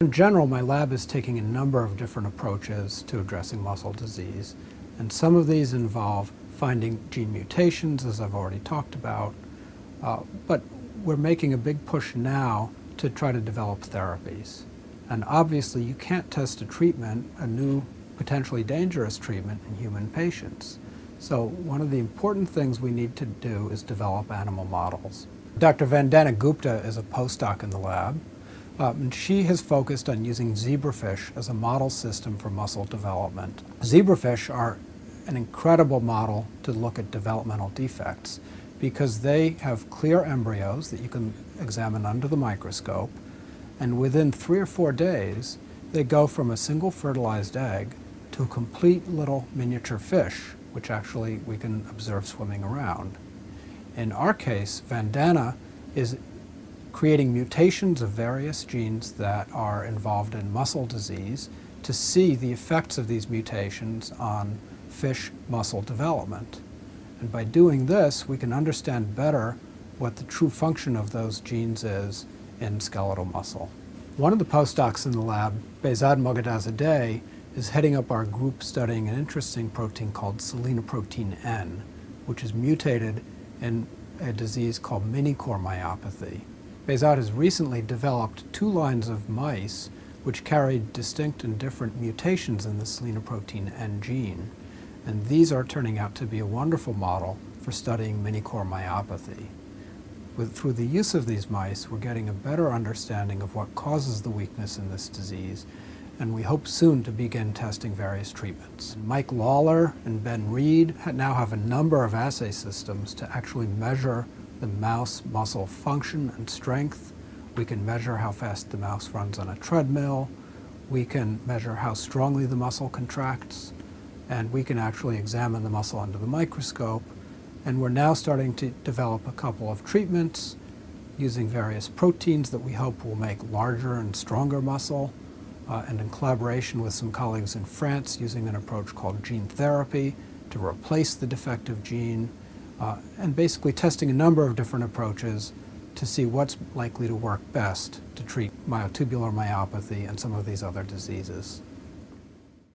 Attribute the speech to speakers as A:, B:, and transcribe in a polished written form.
A: In general, my lab is taking a number of different approaches to addressing muscle disease, and some of these involve finding gene mutations, as I've already talked about, but we're making a big push now to try to develop therapies. And obviously, you can't test a treatment, a new potentially dangerous treatment, in human patients. So one of the important things we need to do is develop animal models. Dr. Vandana Gupta is a postdoc in the lab. And she has focused on using zebrafish as a model system for muscle development. Zebrafish are an incredible model to look at developmental defects because they have clear embryos that you can examine under the microscope, and within 3 or 4 days they go from a single fertilized egg to a complete little miniature fish, which actually we can observe swimming around. In our case, Vandana is creating mutations of various genes that are involved in muscle disease to see the effects of these mutations on fish muscle development. And by doing this, we can understand better what the true function of those genes is in skeletal muscle. One of the postdocs in the lab, Behzad Moghadazadeh, is heading up our group studying an interesting protein called selenoprotein N, which is mutated in a disease called mini-core myopathy. Behzad has recently developed 2 lines of mice which carried distinct and different mutations in the selenoprotein N gene, and these are turning out to be a wonderful model for studying mini-core myopathy. Through the use of these mice, we're getting a better understanding of what causes the weakness in this disease, and we hope soon to begin testing various treatments. Mike Lawler and Ben Reed now have a number of assay systems to actually measure the mouse muscle function and strength. We can measure how fast the mouse runs on a treadmill. We can measure how strongly the muscle contracts. And we can actually examine the muscle under the microscope. And we're now starting to develop a couple of treatments using various proteins that we hope will make larger and stronger muscle. And in collaboration with some colleagues in France, using an approach called gene therapy to replace the defective gene. And basically testing a number of different approaches to see what's likely to work best to treat myotubular myopathy and some of these other diseases.